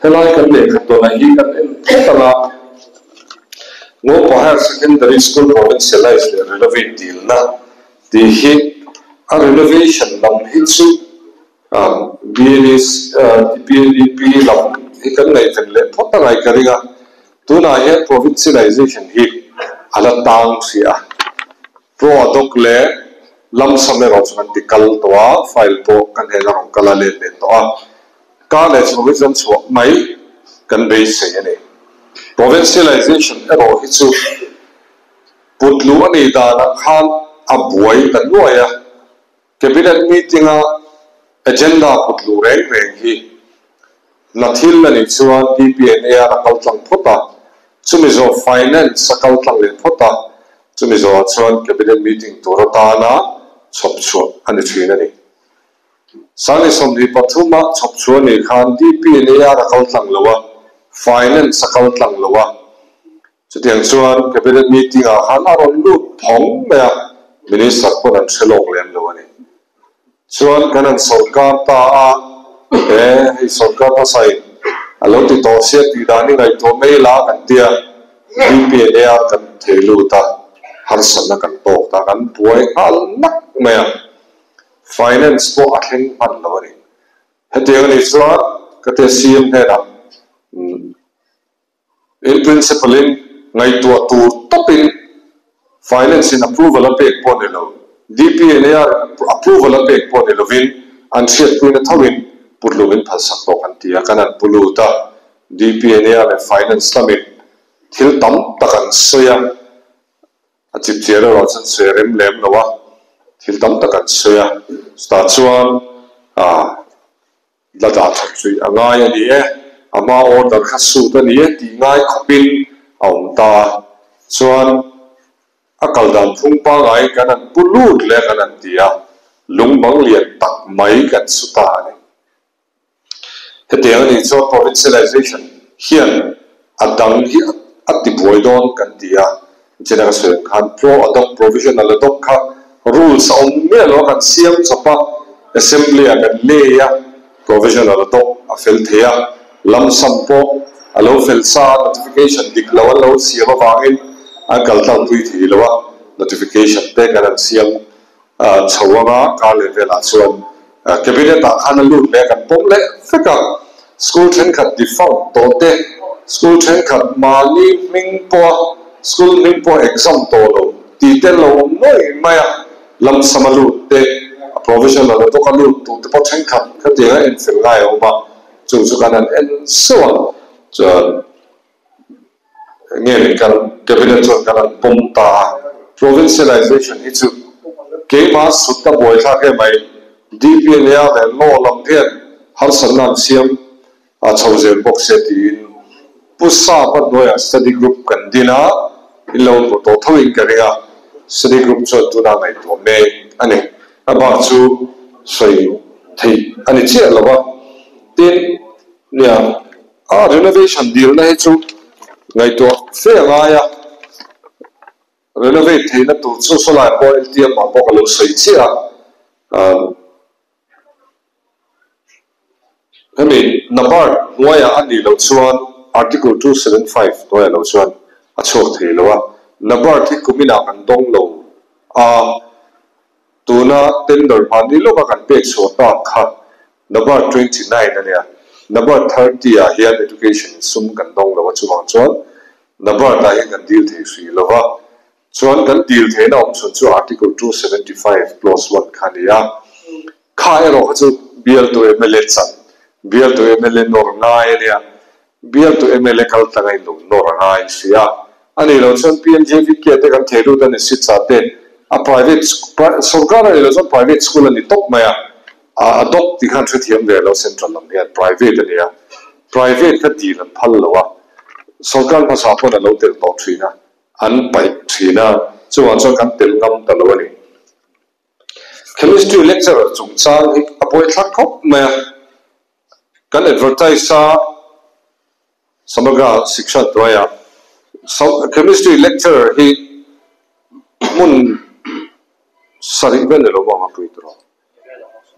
helai kan le khato na hi kan en thotala ngo higher secondary school provincialized relevant deal na the hit a renovation lam hitsu BNS PNDP lam hikan ngai kan le thota ngai kariga tuna he provincialization hi ala tang sia product le lam samero chuan tikal towa file po kan he na rong kala le towa college provision so mai kan be se ne provincialization ero hitsu putlu ani da na khan abuai kan noya cabinet meeting agenda putlu reng hi nathil ni chuan DPNA ra kaltlang phota chumizo finance sakaltlang le phota chumizo chuan cabinet meeting torata na chopchu ani thina ni sani somni pathuma chopchu ni khan DPNA ra kaltlang lawa finance sakaltlang lawa chutiang chuan cabinet meeting a hana ron lu thong me minister ponan thelok lem lawani chuan kanan sarkar ta a hi sarkar ta sai alo ti to se ti dani ngai to me la kan tia DPNA kan thelu ta har sanna kan to ta kan puai al nak me finance po atheng pan lawani hetiang ni chuan kate CM he da in principle in ngai to tur topin finance in approval a pek pon elo DPNA approval a pek pon elo win an thiat puina thawin purlumin phalsak to kan tia kanan puluta DPNA le finance lamit thil tam takan soya achip chera ro chan serem lem lawa thil tam takan soya sta chuan lada thachui angai ani ama order khasu ta ni ti ngai khopin aumta chuan akaldam phungpa ngai kanan pulut le kanan tia lungbang lian tak mai kan suta ani hetiang ni cho provincialization hian adang hi ati boidon kan tia jena se khan pro adopt provisional adopt kha rules on me lo kan siam chapa assembly kan leya provisional adopt a fel thea lam sampo alo fel sa notification diklaw lo siama wangin akal ta pui thi lawa notification te kan siam chawanga ka level a chuan cabinet a khan lu le kan pom le feka school train khat default to te school train khat mali mingpo school mingpo exam to lo ti te lo noi maya lam samalu te provisional to kalu to te po train khat te in fel lai oma chung chu kanan en so ngel kan cabinet chuan kanan pom ta provincialization itu ke ma sutta boy tha ke mai DPNA le lo lam phen har sannan siam a chawzel box setin pusa pat noya study group kan dina ilo to thawin karia study group chu tuna ngai to me ani aba chu sei thei ani che lawa tin nia renovation deal na he chu ngai to fe ngaya renovate theina tu chu solar point tiam ma pok lo sei chia hemi number noya ani lo chuan article 275 noya lo chuan a chok thei lowa number thi kumina kan dong lo tuna tender pani lo ka kan pek so ta kha number 29 ania number 30 a hian education sum kan dong lo chuang chuan number ta hi kan deal thei sui lowa chuan kan deal theina om chun chu article 275 clause 1 khania kha ero chu BL to MLA chan BL to MLA nor ngai ania BL to MLA kal tangai lo nor ngai sia ani lo chon PMJV ke te kan thelu dan sit chate a private sarkar lo chon private school ani top maya adopt ti khan thiam le lo central lam hian private ania private ka deal an phal lowa sarkar phasa pon lo tel to thina an pai thina chuan chon kan tel ngam ta lo ani chemistry lecturer chung chang apoi thak khop ma kan advertise sa samaga shiksha doya chemistry lecturer hi mun sarivel lo ma pui tro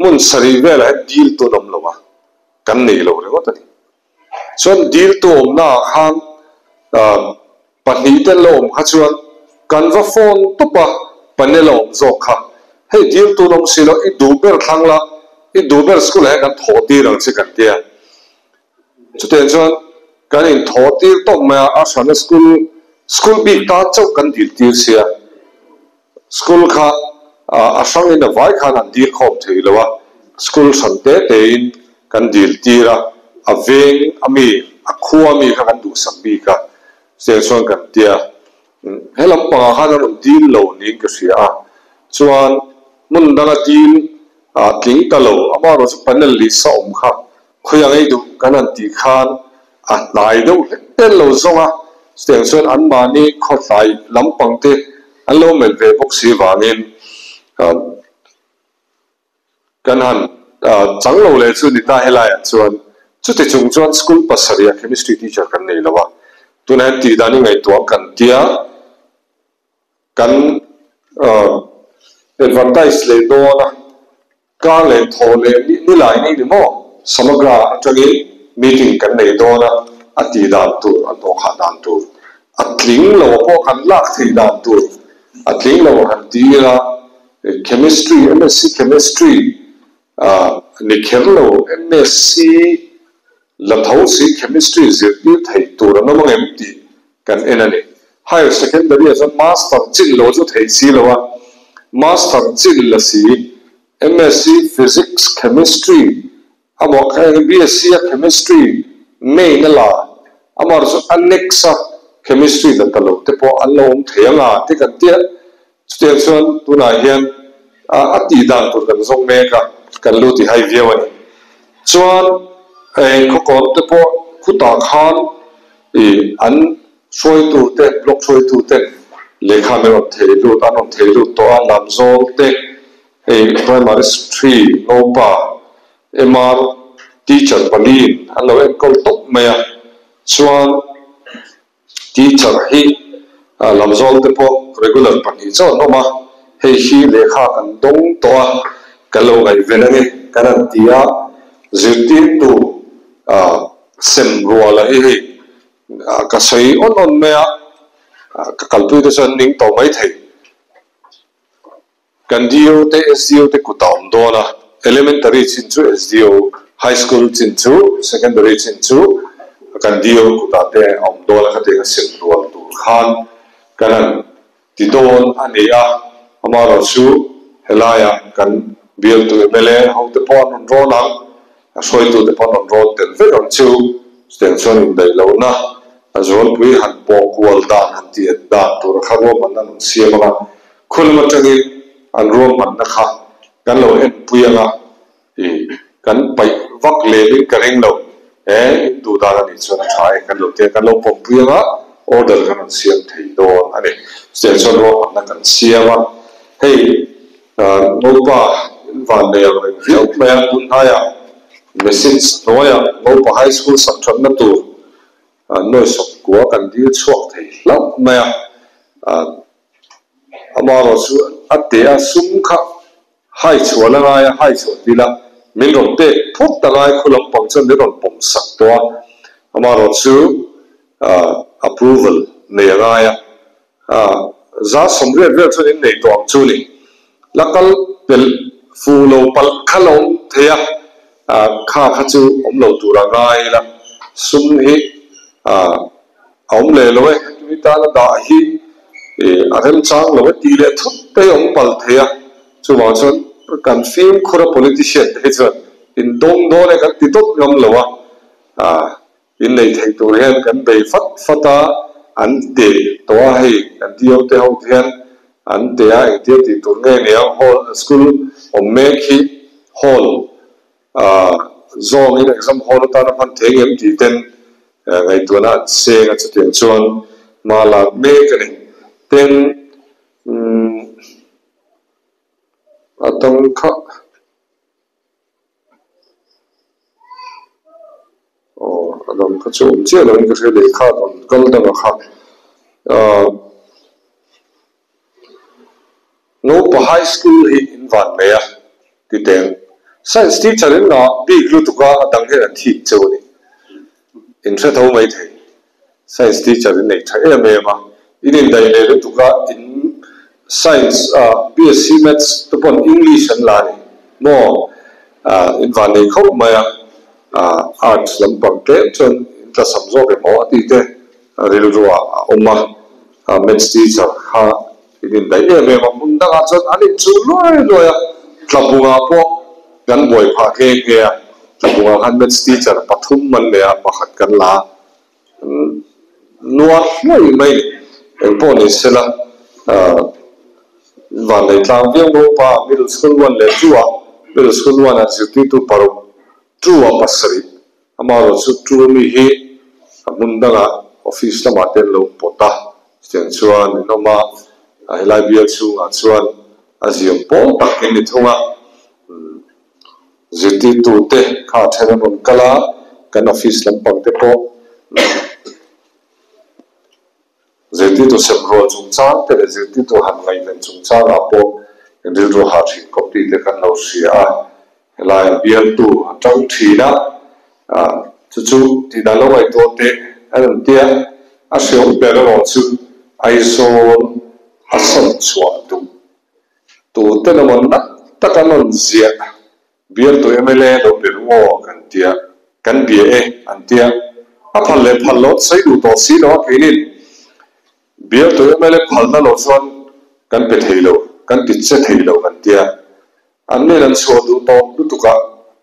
mun sarivel ha deal to nom lo wa kan nei lo re wa tani chuan deal tu omna khan pahnih ten lo om kha chuan kanva phone tupa panel om zo kha hei deal tu long silo I duber thangla I duber school he kan thoti rang chi kan tia chuten chuan kan in thoti to ma a san school bi ta chau kan dil tir sia school kha asang in a vai khan an dil khom theilowa school sante te in kan dil tira aveng ami akhua mi kha kan du sambi ka se chuan kan tia helam pa khan an dil lo ni ka sia chuan mun dala dil tling talo amaro panel li sa om kha khoyang ei du kan an ti khan nai do tel lo zonga se chuan an mani khotlai lampang te an lo mel ve bok si wangin kan han chang lo le chu ni ta helai chuan chu te chung chuan school pasaria chemistry teacher kan nei lawa tunan ti dani ngai to kan tia kan advertise le do na ka le tho le ni lai ni ni mo samagra atagi meeting kan nei do na ati dan tu an to kha dan tu atling lo po kan lak thei dan tu atling lo han tira chemistry MSc chemistry ni kherlo MSc la thau si chemistry zirti thei tur na mang empty kan enani higher secondary as a master chin lo chu thei si lowa master chin la si MSc physics chemistry amo kha BSc chemistry main la amar so annexa chemistry da talo te po alom theyanga te kan tia station tuna hian ati dan tur kan zong me ka kan lu ti hai viewani chuan ko ko te po khuta khan an soi tu te block soi tu te lekha me theilu tanom theilu to lam zol te primary 3 nopa MR teacher palin allo en kol top maya chuan teacher hi lamzol te po regular pani cho no ma hei hi lekha kan dong to kalo ngai venani karan tia zirti tu sem ruala hi ka sei on maya ka kalpui de san ning to mai thei kan dio te SDO te kutam do na elementary chin chu SDO high school chin chu secondary chin chu kan dio kutate om do la khate ka sem rual tu khan kanan tidon ania amaro chu helaya kan bial tu mele how te pon on rona soi tu te pon on ron tel ve on chu station in dai lo na azol pui han po kwal da han ti da tur khago manan siama khulma tagi an rom man na kha kan lo en puyanga kan pai vak le ni kareng lo du da ni chona thai kan lo te kan lo pom puyanga order kan siam thei do ani station ro na kan siama hey no pa van ne yang reu me kun haya message noya no pa high school satran na tu no sok ko kan di chuak thei lam me amaro su atea sum kha hai chuala ngai hai chu tila min rom te phut ta ngai khulam pang chan de ron pom sak to amaro chu approval ne ngai za somre ver chu in nei to ang chu ni lakal pel fulo pal khalom theya kha kha chu omlo tura ngai la sum hi om le loe mi ta la da hi ahem chang lo ti le thut te om pal theya chu ma chon kan film khora politician he chon in dong do le kan ti tot ngam lowa in nei thei tur hen kan be fat fata an te to hai kan dio te ho thian an te a te ti tur nge ne hall school om me khi hall zong in exam hall ta na phan theng em ti ten ngai tu na se nga chu chuan mala me ka ni ten atong kha adom kha chu che lo ni ka le kha don kal da kha no pa high school hi in van me ya ti ten science teacher in na big lu tu ka dang he thi chu ni in sẽ thâu mấy thầy science teacher này thấy em mà in đây này lúc cả in science BSc Maths tập on English anh lại mo in van này không mà arts làm bằng cái chân ta sắm rõ về mỏ thì thế rồi rồi mà Maths teacher ha in đây em mà muốn đang ăn chân anh ấy chú rồi làm bùa po gan boy pha ke ke làm bùa han Maths teacher bắt thum mình để bắt khát gan lá nuốt mấy mấy em po này sẽ là và lấy làm việc đâu pa middle school one lấy middle school one là chỉ tu paru chua pasari amaro su chua mi he munda ga office la maten lo pota chen chuan no ma helai bia chu a chuan aziam po takin ni thunga ziti tu te kha thena non kala kan office lam pang te po ziti tu semro chung chang te ziti tu han ngai len chung chang a po ndil ro ha thi copy le kan lo sia helai bia tu trong thina chu thì đã lâu ai tốt thế anh tia à sử dụng bề đó chu ISO sân chua tu tên là món tất cả món gì biar tu MLA đâu để mua kan bia anh tia à phần lót xây đủ tổ xí đó cái này biar tu MLA phần nó lót xong kan bị thấy lâu kan bị chết thấy lâu anh tia anh này làm số đủ to đủ tu cả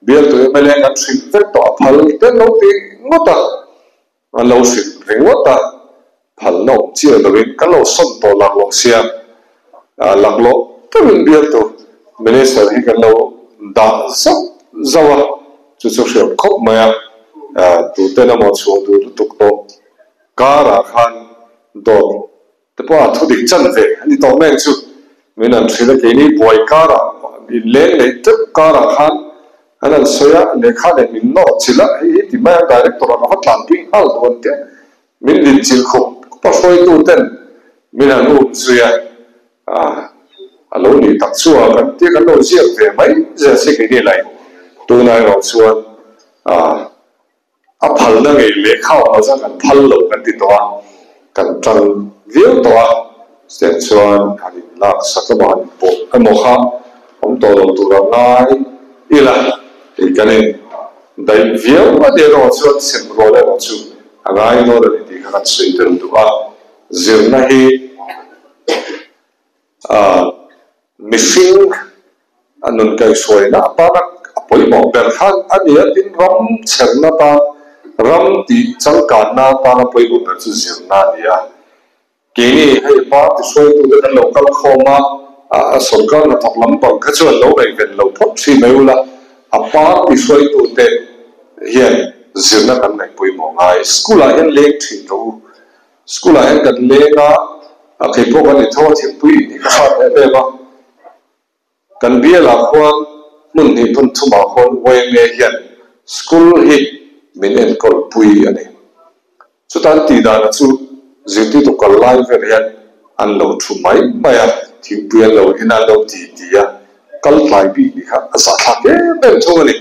biar tu MLA kan xin phép tỏ phần tên lâu thì ngót à lâu xin phải ngót phần lâu chia được cái lâu sân to lạc lộc xe lạc lộc cái mình biar tu mình sẽ thấy cái lâu đã sắp giàu chú sẽ khóc mà tu tên là một số tu tu to cả là khan đóแต่พอทุกจันเวนี่ตัวแม่ชุดมีนั่นสิ่งที่นี่บอยการะเล่นเลยทุกการะขันอันนั้นสวยเลขาเนี่ยมินโนชิละที่แม่ดีเรคตัวเราเขาตั้งปิ้งอัลตัวนี้มินดิจิลคุปก็ช่วยตัวเต้นมินันอุสวยอันนู้นนี่ตัดชัวกันที่กันโดนเสียเวไม่จะสิ่งนี้เลยตัวนายเราชวนพัลนั่งเลขาเอาซะกันพัลลงกันติดตัวกันจังเรียวตัวเสียชวนอันนี้ลักษณะมันปวดให้โมฆะผมตัวลงตัวง่ายอีละอีกันเองได้เรียวว่าเดี๋ยวเราชวนเสียงร้องเราชวนง่ายโน่นเลยที่เขาช่วยเติมตัวเรื่องนั้นมิฟิงอันนั้นก็ช่วยนะป้านักไปบอกเบลขันอันนี้ที่รำเชิญนะป้ารำที่จังการนะป้านักไปบอกเบลจุดเรื่องนั้นเนี่ยกีนี่ให้ป้าที่ช่วยตัวกันเราก็เข้ามาสงการทับลำบากก็ช่วยเราไปเป็นเราพบสิ่งไม่รู้ละป้าที่ช่วยตัวเด็กเฮียนเรื่องนั้นกันไหนไปมองไงสกุลเห็นเล็กที่รู้สกุลเห็นกันเล็กอ่ะใครพวกกันในท้องถิ่นปุ้ยนี่ก็ขาดได้บ้างกันเบี้ยหลักคนมุ่งที่พุ่งทุ่มคนเวงเฮียนสกุลฮิตมินเอ็นกอลปุยอันนี้สุดท้ายตีดานะสุจิตที่ตุกไลฟ์เรียนอันเราทุ่มไม่ไม่อะที่ปุยเราเห็นอันเราตีอะกัลไลฟ์บีนี่ครับสักพักเป็นช่วงนี้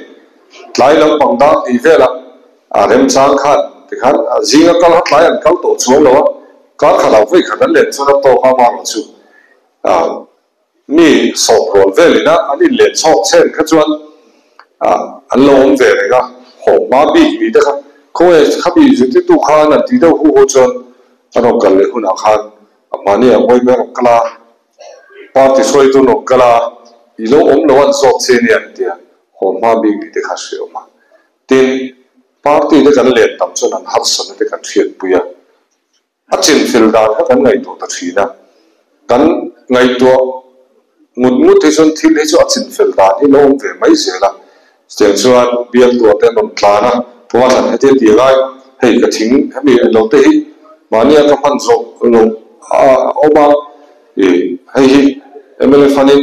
ไลฟ์เราบังดาอีเวล่ะเริ่มสร้างขันที่ขันจริงๆกัลฮัตไลฟ์อันกัลโตช่วงเราการขนาดวิ่งขนาดเล่นส่วนโตข้ามาเราชูมีสอบรอนเวลินะอันนี้เล่นชอบเช่นขจวนอันลงเวลินะหอมมาบีมีเด็กเขาเองขับอยู่ที่ตู้ข้านั่นที่เดียวหัวจนอันนั้นกันเลยหุ่นอาคารมาเนี่ยไว้แม่กลาปาร์ตี้สวยตัวนกกลาอีโลอมโลวันสอบเช่นเนี่ยเดียหอมมาบีมีเด็กข้าเสียมาทีปาร์ตี้เด็กกันเล่นตามส่วนนั้นฮัตสันเด็กกันเทียนปุยอาจารย์ฟิลดาร์กันไงตัวตัดสินนะกันไงตัวมุดที่ส่วนที่เลี้ยงอาจารย์ฟิลดาร์ที่น้องเวไม่เสียละเสียงส่วนเบียร์ตัวเต็มหมดลานะเพราะว่าท่านให้เดียร์ไงให้กระถิ่งให้มีเราเตะมาเนี่ยก็พันโซ่เราเอามาให้เมื่อฟันนี่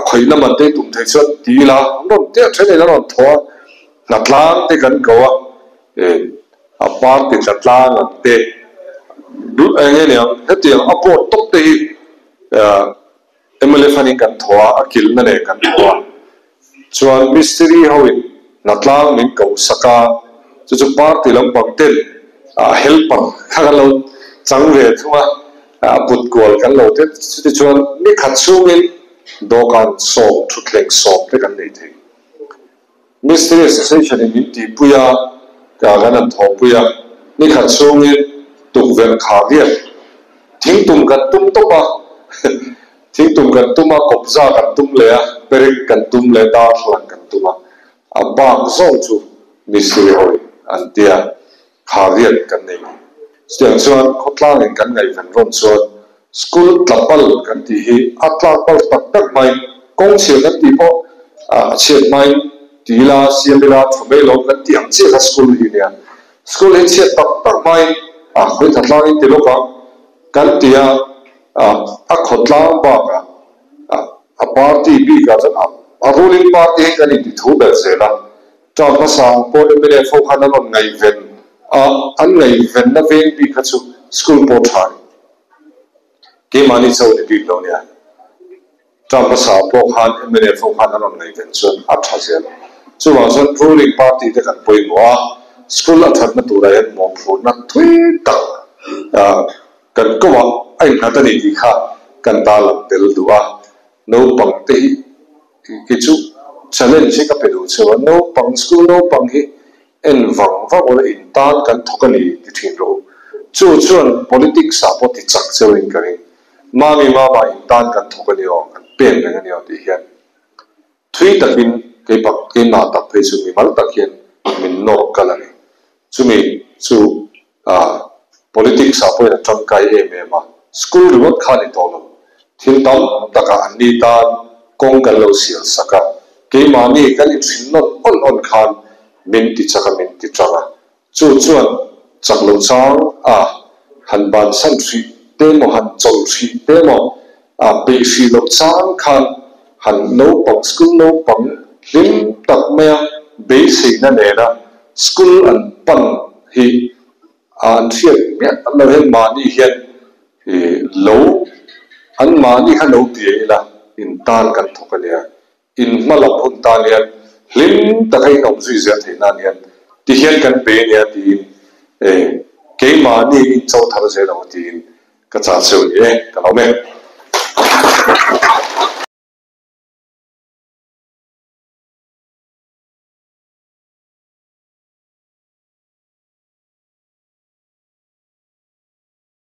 ใครน้ำมันเตะตุ่มเทส่วนดีละเราเตะใช้ในนั้นทัวนัดล้างเตะกันก็ว่าปาร์ตี้นัดล้างเตะดูเองเนี่ยเหตุอย่างอัปโปตกตีMLAฟันกันทัวร์กิลนั่นเองกันทัวร์ส่วนมิสทีรีเขาอินนัดล้างมิงเก่าสักกา chu party lam pangten helper khagalo changve thuma put gol kan lo te chu chuan ni khatchungin dokan som thutleng som te kan nei the Mystery Association in Inti Puya Gaganan Thopuya ni khatchungin tukvel khadia thingtum kan tum topa thingtum kan tuma kopza kan tum le perik kan tum le da thlang kan tuma abang song chu mystery hoi antia khadia kan nei stiang chuan khotlang kan ngai van ron chuan school tlapal kan ti hi atlak pal tak tak mai kong chhe kan ti po chet mai tila siamila thobelo kan ti ang che school hi nia school hi che tak tak mai khoi thatlang ti loka kan tia khotlang ba ka party bi ka jan ruling party kan ti thu bel zela ta ma sang po le fo khana non ngai ven an ngai ven na ven bi kha chu school po thai ke mani chau ni bi lo nia ta ma sa po khan mele fo khana non ngai ven chun a tha zel chu wa son ruling party te kan poi mo school a that na tu ra en mo phur na thui ta kan ko wa ai na ta ni di kha kan ta lam tel duwa no pang te ki chu challenge ka pe du chu no pang school no pang hi en wang wa wala in tan kan thokani ti thin ro chu chuan politics support ti chak chewin kari ma mi ma ba in tan kan thokani o kan pen na ni o ti hian thui takin ke pak ke na tak phe chu mi mal tak hian min no kalani chu mi chu politics support na tram kai em ma school reward khani to lo thin tam taka ani tan kong kan lo sil saka ke mani kan in thin not on khan min ti chaka min ti changa chu chuan chaklo chang han ban san thri te mo han chol thri te mo pe fi lo chang khan han no pang school no pang lim tak maya be sei na ne na school an pan hi an thiat me lo he mani hian lo an mani kha lo ti la in tan kan thokania in malap hun tan hian lim takai nom zui zia theina nian ti hian kan pe nia ti ke mani in chau thar ze lo ti ka cha cheu ni ka lo me